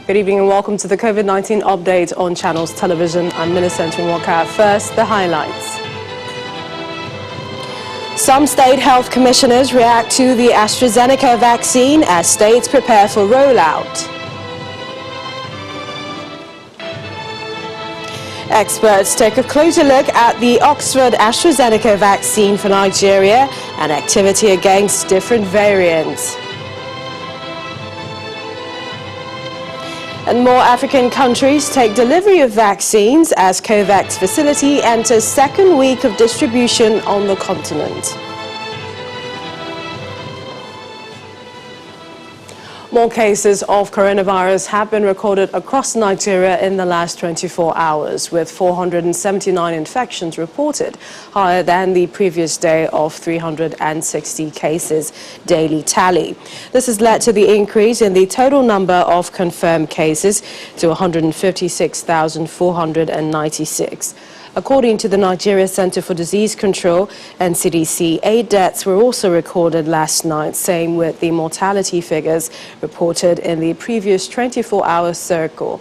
Good evening and welcome to the COVID-19 update on Channels Television. I'm Millicent Nwaka. First, the highlights. Some state health commissioners react to the AstraZeneca vaccine as states prepare for rollout. Experts take a closer look at the Oxford AstraZeneca vaccine for Nigeria and activity against different variants. And more African countries take delivery of vaccines as COVAX facility enters second week of distribution on the continent. More cases of coronavirus have been recorded across Nigeria in the last 24 hours, with 479 infections reported, higher than the previous day of 360 cases daily tally. This has led to the increase in the total number of confirmed cases to 156,496. According to the Nigeria Center for Disease Control and CDC, 8 deaths were also recorded last night, same with the mortality figures reported in the previous 24-hour circle,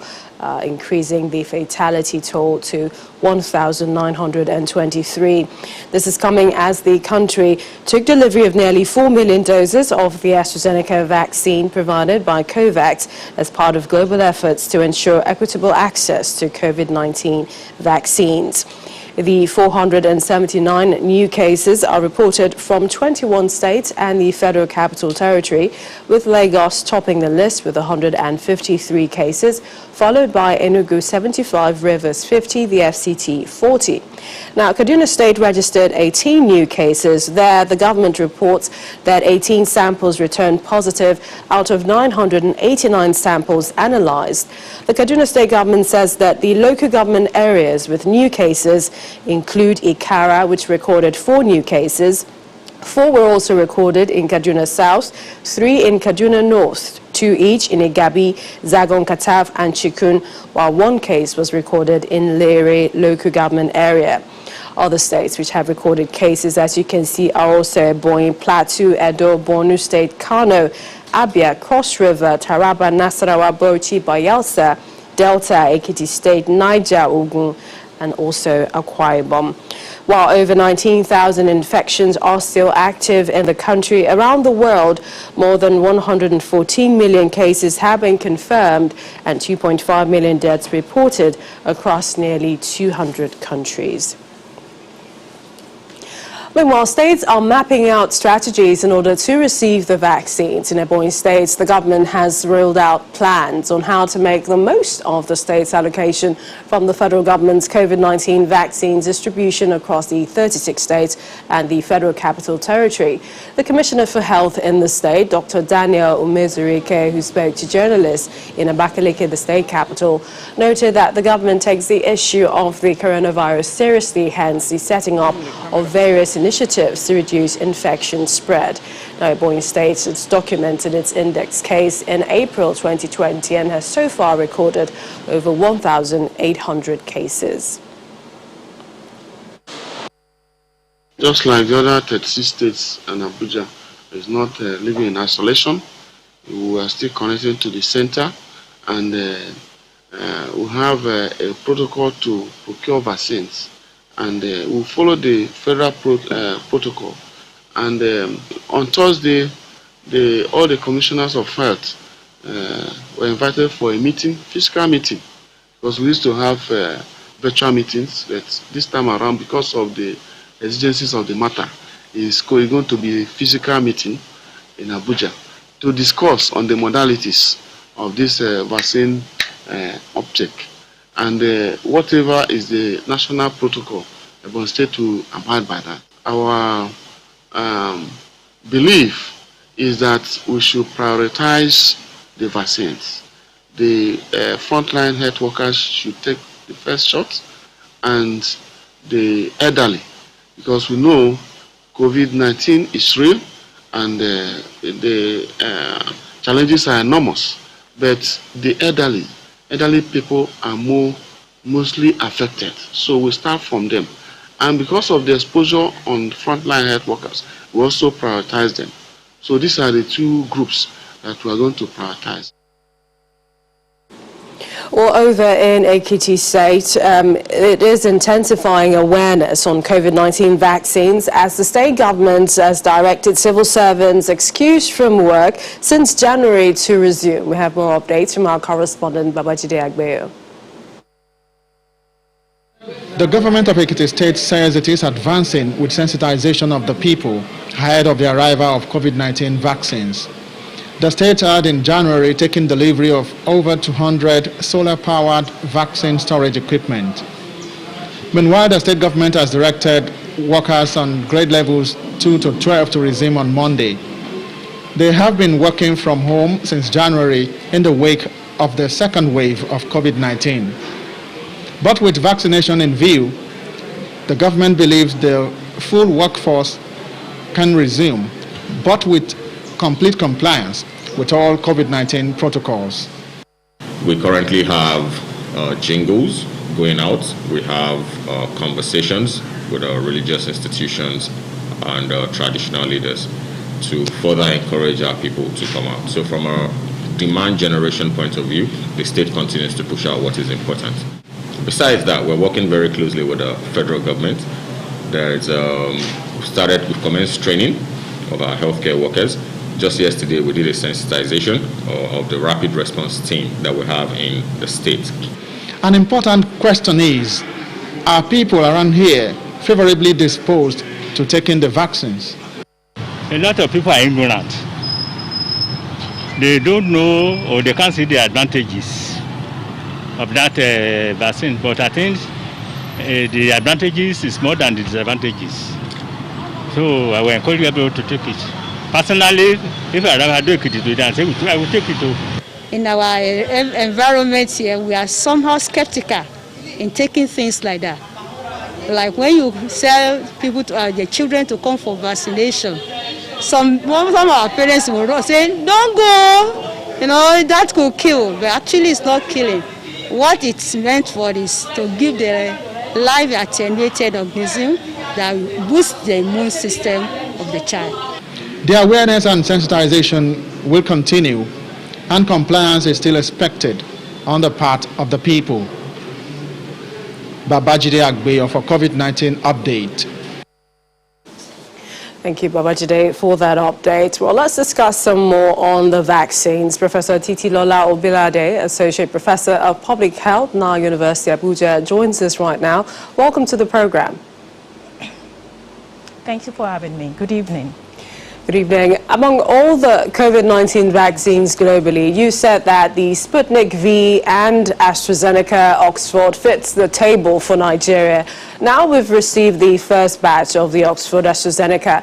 increasing the fatality toll to 1,923. This is coming as the country took delivery of nearly 4 million doses of the AstraZeneca vaccine provided by COVAX as part of global efforts to ensure equitable access to COVID-19 vaccines. The 479 new cases are reported from 21 states and the Federal Capital Territory, with Lagos topping the list with 153 cases, followed by Enugu 75, Rivers 50, the FCT 40. Now, Kaduna State registered 18 new cases. There, the government reports that 18 samples returned positive out of 989 samples analyzed. The Kaduna State government says that the local government areas with new cases include Ikara, which recorded 4 new cases. 4 were also recorded in Kaduna South, 3 in Kaduna North, 2 each in Igabi, Zagon Kataf and Chikun, while 1 case was recorded in Lere local government area. Other states which have recorded cases, as you can see, are also Ebonyi, Plateau, Edo, Borno State, Kano, Abia, Cross River, Taraba, Nasarawa, Bauchi, Bayelsa, Delta, Ekiti State, Niger, Ogun, and also Akwa Ibom. While over 19,000 infections are still active in the country, around the world, more than 114 million cases have been confirmed and 2.5 million deaths reported across nearly 200 countries. Meanwhile, states are mapping out strategies in order to receive the vaccines. In Ebonyi State, the government has rolled out plans on how to make the most of the state's allocation from the federal government's COVID-19 vaccine distribution across the 36 states and the Federal Capital Territory. The Commissioner for Health in the state, Dr. Daniel Umezurike, who spoke to journalists in Abakaliki, the state capital, noted that the government takes the issue of the coronavirus seriously, hence the setting up of various initiatives to reduce infection spread. Now, Ebonyi State has documented its index case in April 2020 and has so far recorded over 1,800 cases. Just like the other 36 states and Abuja is not living in isolation, we are still connected to the center, and we have a protocol to procure vaccines. And we'll follow the federal protocol. And on Thursday, all the commissioners of health were invited for a meeting, physical meeting, because we used to have virtual meetings, but this time around, because of the exigencies of the matter, it's going to be a physical meeting in Abuja to discuss on the modalities of this vaccine uptake. And whatever is the national protocol, Ebonyi State to abide by that. Our belief is that we should prioritize the vaccines. The frontline health workers should take the first shot, and the elderly, because we know COVID-19 is real and the challenges are enormous. But the elderly people are mostly affected, so we start from them. And because of the exposure on frontline health workers, we also prioritize them. So these are the 2 groups that we are going to prioritize. Well, over in Ekiti State, it is intensifying awareness on COVID-19 vaccines as the state government has directed civil servants excused from work since January to resume. We have more updates from our correspondent, Babajide Agbeyo. The government of Ekiti State says it is advancing with sensitization of the people ahead of the arrival of COVID-19 vaccines. The state had in January taken delivery of over 200 solar-powered vaccine storage equipment. Meanwhile, the state government has directed workers on grade levels 2 to 12 to resume on Monday. They have been working from home since January in the wake of the second wave of COVID-19. But with vaccination in view, the government believes the full workforce can resume, but with complete compliance with all COVID-19 protocols. We currently have jingles going out. We have conversations with our religious institutions and traditional leaders to further encourage our people to come out. So from a demand generation point of view, the state continues to push out what is important. Besides that, we're working very closely with the federal government. We've commenced training of our healthcare workers. Just yesterday, we did a sensitization of the rapid response team that we have in the state. An important question is, are people around here favorably disposed to taking the vaccines? A lot of people are ignorant. They don't know or they can't see the advantages of that vaccine. But I think the advantages is more than the disadvantages. So I will encourage people to take it. Personally, if I ever do it, I will take it too. In our environment here, we are somehow skeptical in taking things like that. Like when you tell people, their children to come for vaccination, some of our parents will say, don't go, that could kill, but actually it's not killing. What it's meant for is to give the live attenuated organism that will boost the immune system of the child. The awareness and sensitization will continue, and compliance is still expected on the part of the people. Babajide Agbeyo for COVID-19 update. Thank you, Babajide, for that update. Well, let's discuss some more on the vaccines. Professor Titilola Obilade, Associate Professor of Public Health, NAR University, Abuja, joins us right now. Welcome to the program. Thank you for having me. Good evening. Good evening. Among all the COVID-19 vaccines globally, you said that the Sputnik V and AstraZeneca Oxford fits the table for Nigeria. Now we've received the first batch of the Oxford AstraZeneca.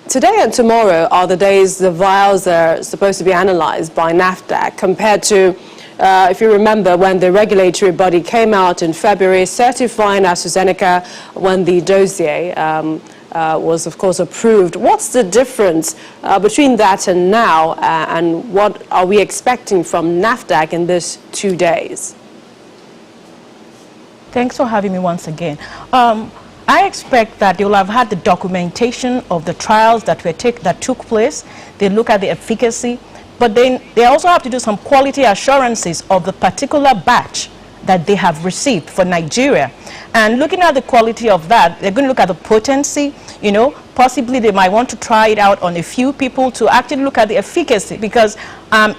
Today and tomorrow are the days the vials are supposed to be analyzed by NAFDAC compared to if you remember, when the regulatory body came out in February certifying AstraZeneca when the dossier was, of course, approved. What's the difference between that and now, and what are we expecting from NAFDAC in these 2 days? Thanks for having me once again. I expect that they will have had the documentation of the trials that took place. They look at the efficacy, but then they also have to do some quality assurances of the particular batch that they have received for Nigeria. And looking at the quality of that, they're going to look at the potency, possibly they might want to try it out on a few people to actually look at the efficacy, because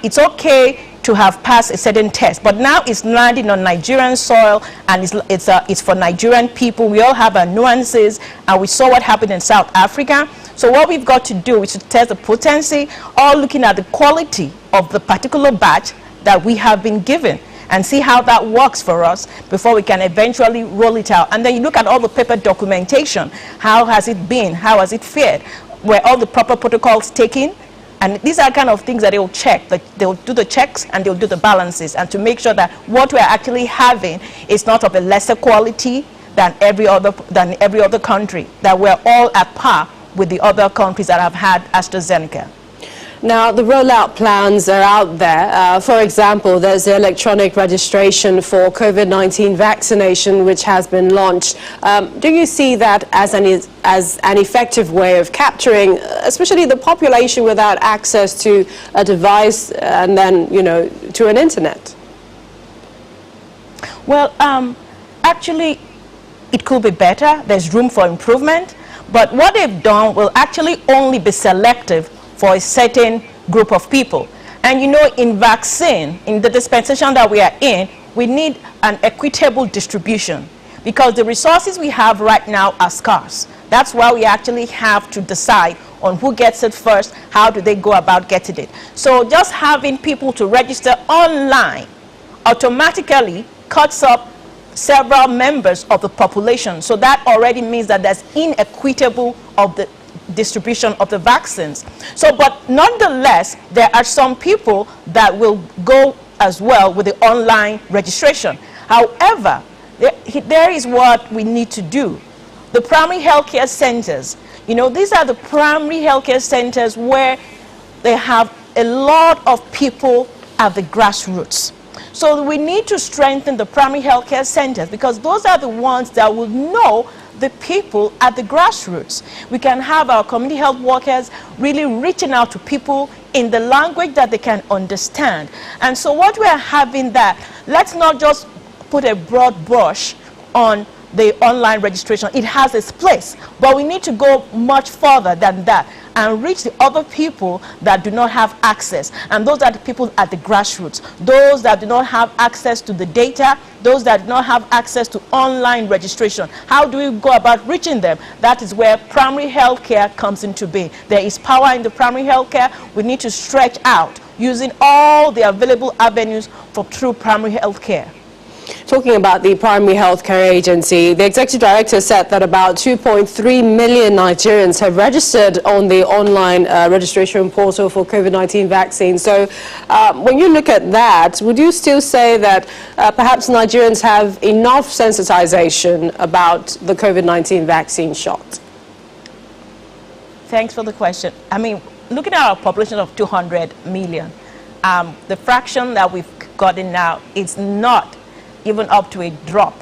it's okay to have passed a certain test, but now it's landing on Nigerian soil, and it's for Nigerian people. We all have our nuances, and we saw what happened in South Africa. So what we've got to do is to test the potency, or looking at the quality of the particular batch that we have been given, and see how that works for us before we can eventually roll it out. And then you look at all the paper documentation. How has it been? How has it fared? Were all the proper protocols taken? And these are kind of things that they'll check. They'll do the checks and they'll do the balances, and to make sure that what we're actually having is not of a lesser quality than every other country, that we're all at par with the other countries that have had AstraZeneca. Now, the rollout plans are out there. For example, there's the electronic registration for COVID-19 vaccination, which has been launched. Do you see that as an effective way of capturing, especially the population without access to a device and then, to an internet? Well, actually, it could be better. There's room for improvement. But what they've done will actually only be selective for a certain group of people. And you know, in vaccine, in the dispensation that we are in, we need an equitable distribution because the resources we have right now are scarce. That's why we actually have to decide on who gets it first, how do they go about getting it. So just having people to register online automatically cuts up several members of the population. So that already means that there's inequitable of the distribution of the vaccines. So, but nonetheless, there are some people that will go as well with the online registration. However, there is what we need to do. The primary healthcare centers, you know, these are the primary healthcare centers where they have a lot of people at the grassroots. So we need to strengthen the primary healthcare centers because those are the ones that will know the people at the grassroots. We can have our community health workers really reaching out to people in the language that they can understand. And so what we are having that, let's not just put a broad brush on the online registration. It has its place, but we need to go much further than that and reach the other people that do not have access. And those are the people at the grassroots, those that do not have access to the data, those that do not have access to online registration. How do we go about reaching them? That is where primary health care comes into being. There is power in the primary health care. We need to stretch out using all the available avenues for true primary health care. Talking about the Primary Healthcare Agency, the Executive Director said that about 2.3 million Nigerians have registered on the online registration portal for COVID-19 vaccine. So when you look at that, would you still say that perhaps Nigerians have enough sensitization about the COVID-19 vaccine shot? Thanks for the question. I mean, looking at our population of 200 million, the fraction that we've gotten now is not even up to a drop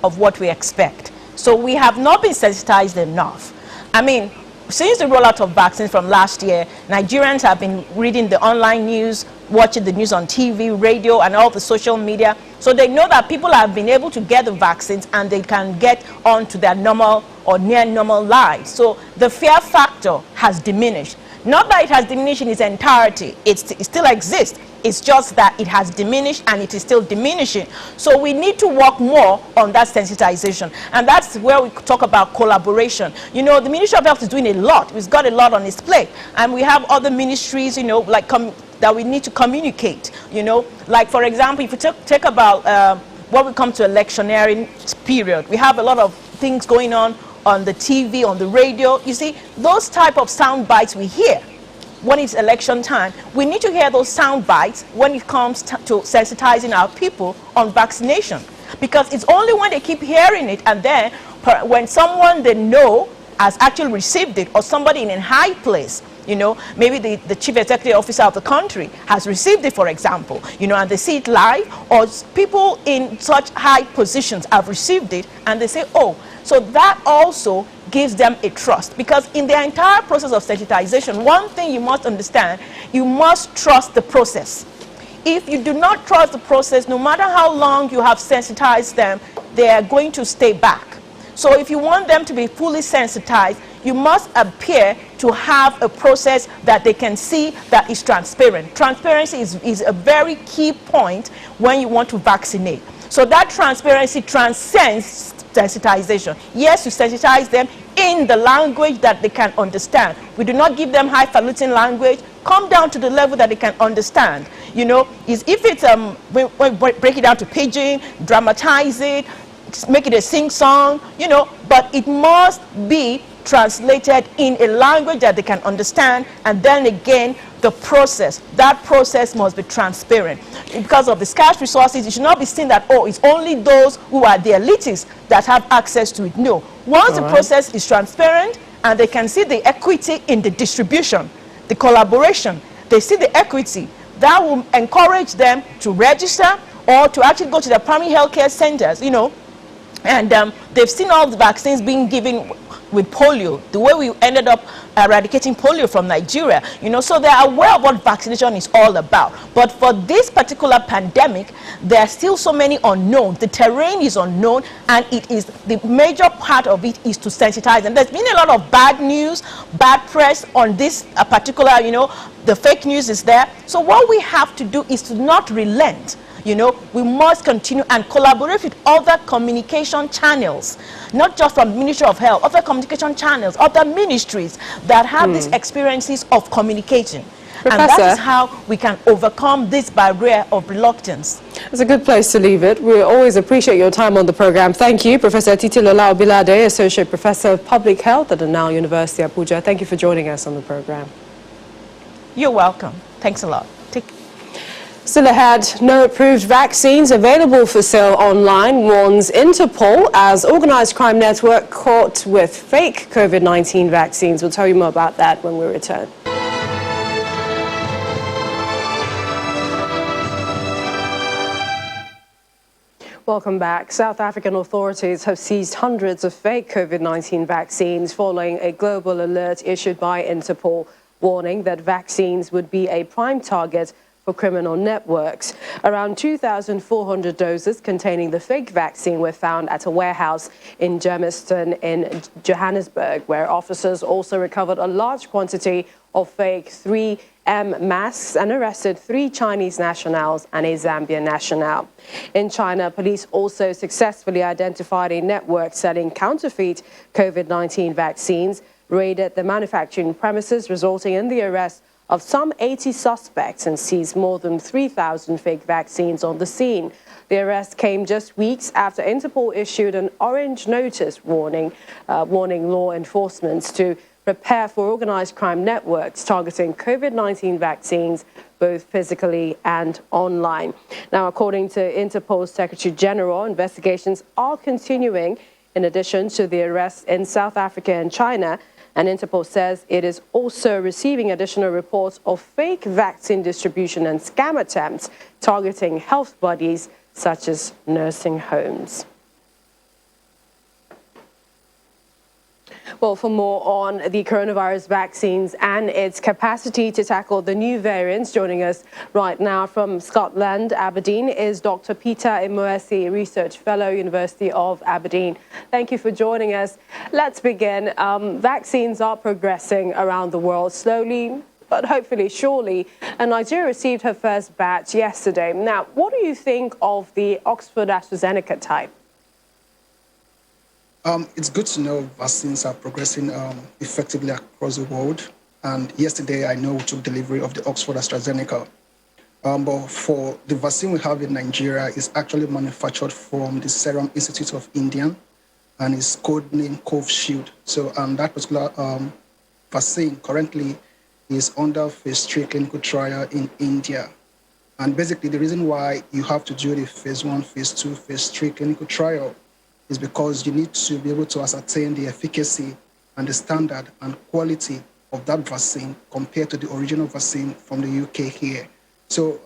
of what we expect. So we have not been sensitized enough. I mean, since the rollout of vaccines from last year, Nigerians have been reading the online news, watching the news on TV, radio, and all the social media. So they know that people have been able to get the vaccines and they can get on to their normal or near normal lives. So the fear factor has diminished. Not that it has diminished in its entirety, it still exists. It's just that it has diminished and it is still diminishing. So we need to work more on that sensitization. And that's where we talk about collaboration. You know, the Ministry of Health is doing a lot. It's got a lot on its plate. And we have other ministries, you know, like that we need to communicate, you know. Like, for example, if you take about when we come to electioneering period, we have a lot of things going on the TV, on the radio. You see, those type of sound bites we hear when it's election time. We need to hear those sound bites when it comes to sensitizing our people on vaccination. Because it's only when they keep hearing it and then when someone they know has actually received it, or somebody in a high place, you know, maybe the chief executive officer of the country has received it, for example, you know, and they see it live, or people in such high positions have received it and they say, oh, so that also gives them a trust. Because in the entire process of sensitization, one thing you must understand, you must trust the process. If you do not trust the process, no matter how long you have sensitized them, they are going to stay back. So if you want them to be fully sensitized, you must appear to have a process that they can see that is transparent. Transparency is a very key point when you want to vaccinate. So that transparency transcends sensitization. Yes, you sensitize them in the language that they can understand. We do not give them highfalutin language. Come down to the level that they can understand. You know, if it's we break it down to pidgin, dramatize it, make it a sing-song, you know, but it must be translated in a language that they can understand. And then again, the process, that process must be transparent. Because of the scarce resources, it should not be seen that, oh, it's only those who are the elitists that have access to it. No. Once the process is transparent and they can see the equity in the distribution, the collaboration, they see the equity, that will encourage them to register or to actually go to the primary healthcare centers, you know, and they've seen all the vaccines being given with polio, the way we ended up eradicating polio from Nigeria, so they are aware of what vaccination is all about. But for this particular pandemic, there are still so many unknowns. The terrain is unknown, and it is the major part of it is to sensitize. And there's been a lot of bad news, bad press on this particular, the fake news is there. So what we have to do is to not relent. We must continue and collaborate with other communication channels, not just from the Ministry of Health, other communication channels, other ministries that have these experiences of communicating. Professor, and that is how we can overcome this barrier of reluctance. It's a good place to leave it. We always appreciate your time on the program. Thank you, Professor Titilola Obilade, Associate Professor of Public Health at the Nile University, Abuja. Thank you for joining us on the program. You're welcome. Thanks a lot. Still ahead, no approved vaccines available for sale online, warns Interpol as organised crime network caught with fake COVID-19 vaccines. We'll tell you more about that when we return. Welcome back. South African authorities have seized hundreds of fake COVID-19 vaccines following a global alert issued by Interpol, warning that vaccines would be a prime target for criminal networks. Around 2,400 doses containing the fake vaccine were found at a warehouse in Germiston in Johannesburg, where officers also recovered a large quantity of fake 3M masks and arrested 3 Chinese nationals and a Zambian national. In China, police also successfully identified a network selling counterfeit COVID-19 vaccines, raided the manufacturing premises, resulting in the arrest of some 80 suspects and seized more than 3,000 fake vaccines on the scene. The arrest came just weeks after Interpol issued an orange notice warning law enforcement to prepare for organized crime networks targeting COVID-19 vaccines, both physically and online. Now, according to Interpol's Secretary General, investigations are continuing in addition to the arrests in South Africa and China. And Interpol says it is also receiving additional reports of fake vaccine distribution and scam attempts targeting health bodies such as nursing homes. Well, for more on the coronavirus vaccines and its capacity to tackle the new variants, joining us right now from Scotland, Aberdeen, is Dr. Peter Imoesi, Research Fellow, University of Aberdeen. Thank you for joining us. Let's begin. Vaccines are progressing around the world slowly, but hopefully, surely. And Nigeria received her first batch yesterday. Now, what do you think of the Oxford AstraZeneca type? It's good to know vaccines are progressing effectively across the world. And yesterday, I know we took delivery of the Oxford AstraZeneca. But for the vaccine we have in Nigeria, is actually manufactured from the Serum Institute of India, and is codenamed Covishield. So that particular vaccine currently is under phase 3 clinical trial in India. And basically, the reason why you have to do the phase 1, phase 2, phase 3 clinical trial is because you need to be able to ascertain the efficacy and the standard and quality of that vaccine compared to the original vaccine from the UK here. So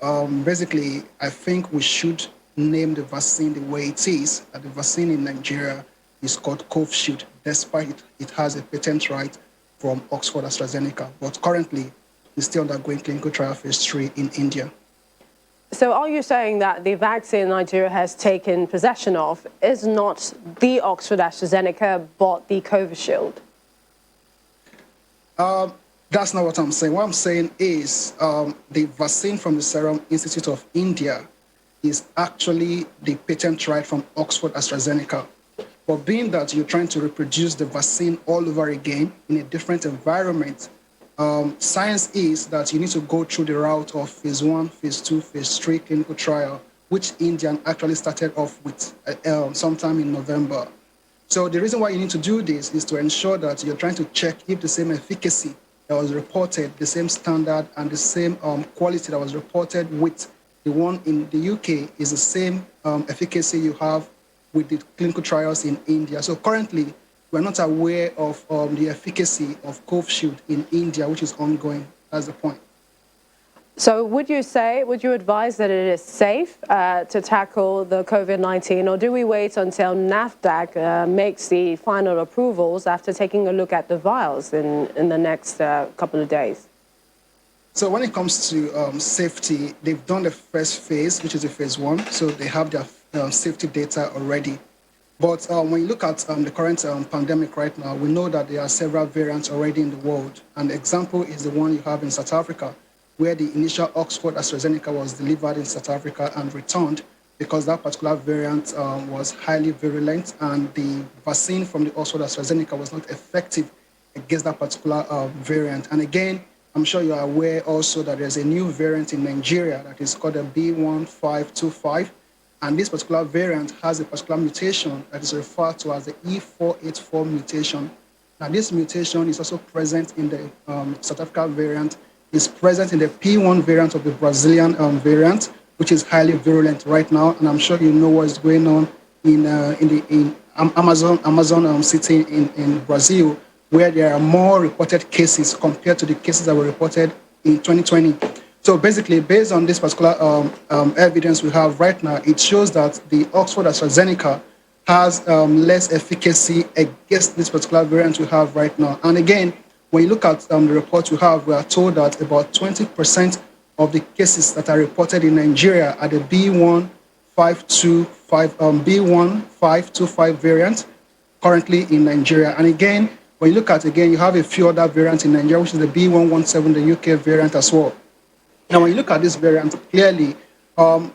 basically, I think we should name the vaccine the way it is. The vaccine in Nigeria is called Covishield, despite it has a patent right from Oxford AstraZeneca. But currently, it's still undergoing clinical trial phase 3 in India. So are you saying that the vaccine Nigeria has taken possession of is not the Oxford AstraZeneca, but the Covishield? That's not what I'm saying. What I'm saying is the vaccine from the Serum Institute of India is actually the patent right from Oxford AstraZeneca. But being that you're trying to reproduce the vaccine all over again in a different environment, science is that you need to go through the route of phase 1, phase 2, phase 3 clinical trial, which India actually started off with sometime in November. So the reason why you need to do this is to ensure that you're trying to check if the same efficacy that was reported, the same standard and the same quality that was reported with the one in the UK is the same efficacy you have with the clinical trials in India. So currently, we're not aware of the efficacy of Covishield in India, which is ongoing. That's the point. So would you advise that it is safe to tackle the COVID-19, or do we wait until NAFDAC makes the final approvals after taking a look at the vials in the next couple of days? So when it comes to safety, they've done the first phase, which is the phase 1. So they have their safety data already. But when you look at the current pandemic right now, we know that there are several variants already in the world. And the example is the one you have in South Africa, where the initial Oxford AstraZeneca was delivered in South Africa and returned because that particular variant was highly virulent, and the vaccine from the Oxford AstraZeneca was not effective against that particular variant. And again, I'm sure you are aware also that there's a new variant in Nigeria that is called a B1525. And this particular variant has a particular mutation that is referred to as the E484 mutation. Now, this mutation is also present in the South Africa variant, is present in the P1 variant of the Brazilian variant, which is highly virulent right now. And I'm sure you know what is going on in Amazon city in Brazil, where there are more reported cases compared to the cases that were reported in 2020. So basically, based on this particular evidence we have right now, it shows that the Oxford AstraZeneca has less efficacy against this particular variant we have right now. And again, when you look at the report we have, we are told that about 20% of the cases that are reported in Nigeria are the B1525 variant currently in Nigeria. And again, when you look at you have a few other variants in Nigeria, which is the B117, the UK variant as well. Now, when you look at this variant, clearly,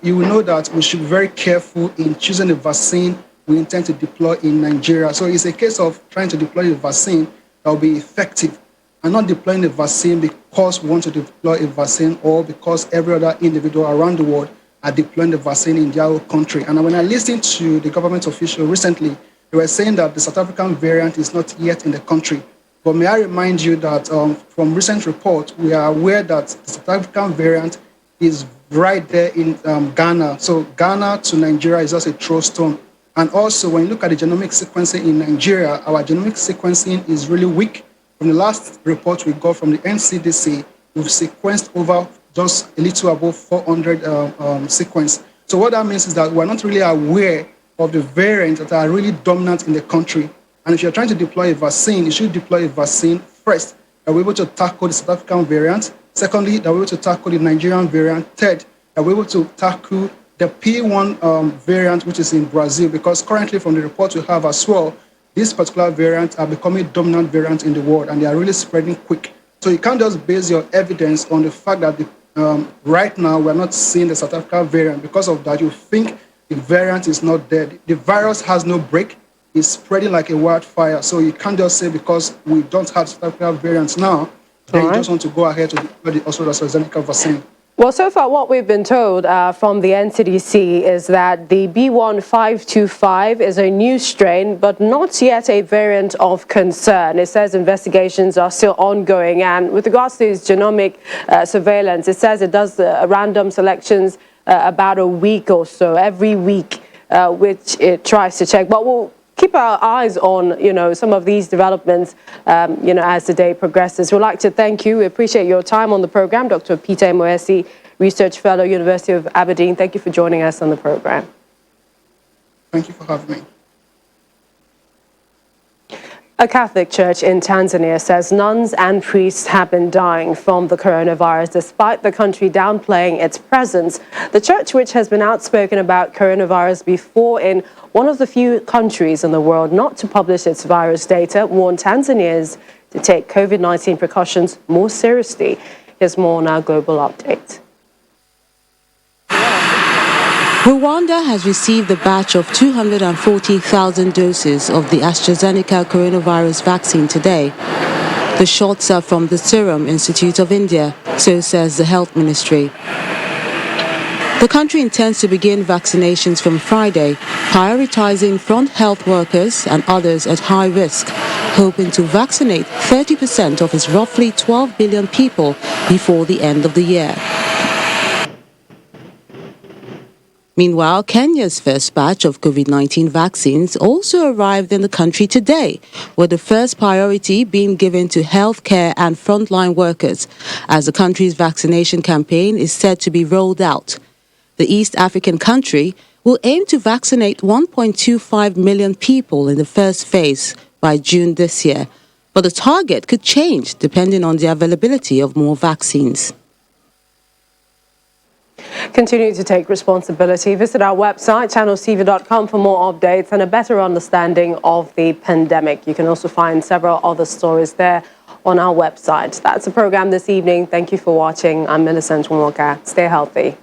you will know that we should be very careful in choosing the vaccine we intend to deploy in Nigeria. So it's a case of trying to deploy a vaccine that will be effective, and not deploying the vaccine because we want to deploy a vaccine or because every other individual around the world are deploying the vaccine in their own country. And when I listened to the government official recently, they were saying that the South African variant is not yet in the country. But may I remind you that from recent reports, we are aware that the South African variant is right there in Ghana. So Ghana to Nigeria is just a throw stone. And also, when you look at the genomic sequencing in Nigeria, our genomic sequencing is really weak. From the last report we got from the NCDC, we've sequenced over just a little above 400 sequence. So what that means is that we're not really aware of the variants that are really dominant in the country. And if you're trying to deploy a vaccine, you should deploy a vaccine first that we're able to tackle the South African variant. Secondly, that we're able to tackle the Nigerian variant. Third, that we're able to tackle the P1 variant, which is in Brazil, because currently from the report we have as well, these particular variants are becoming dominant variants in the world, and they are really spreading quick. So you can't just base your evidence on the fact that right now we're not seeing the South African variant. Because of that, you think the variant is not dead. The virus has no break. It's spreading like a wildfire. So you can't just say because we don't have South African variants now, then you just want to go ahead to deploy the Oxford AstraZeneca vaccine. Well, so far what we've been told from the NCDC is that the B1525 is a new strain, but not yet a variant of concern. It says investigations are still ongoing. And with regards to its genomic surveillance, it says it does random selections about a week or so, every week, which it tries to check. But we'll keep our eyes on, some of these developments, as the day progresses. We'd like to thank you. We appreciate your time on the program. Dr. Peter Moesi, Research Fellow, University of Aberdeen. Thank you for joining us on the program. Thank you for having me. A Catholic church in Tanzania says nuns and priests have been dying from the coronavirus despite the country downplaying its presence. The church, which has been outspoken about coronavirus before in one of the few countries in the world not to publish its virus data, warned Tanzanians to take COVID-19 precautions more seriously. Here's more on our global update. Rwanda has received a batch of 240,000 doses of the AstraZeneca coronavirus vaccine today. The shots are from the Serum Institute of India, so says the Health Ministry. The country intends to begin vaccinations from Friday, prioritizing front health workers and others at high risk, hoping to vaccinate 30% of its roughly 12 billion people before the end of the year. Meanwhile, Kenya's first batch of COVID-19 vaccines also arrived in the country today, with the first priority being given to healthcare and frontline workers, as the country's vaccination campaign is set to be rolled out. The East African country will aim to vaccinate 1.25 million people in the first phase by June this year, but the target could change depending on the availability of more vaccines. Continue to take responsibility. Visit our website, channelstv.com, for more updates and a better understanding of the pandemic. You can also find several other stories there on our website. That's the program this evening. Thank you for watching. I'm Millicent Nwaka. Stay healthy.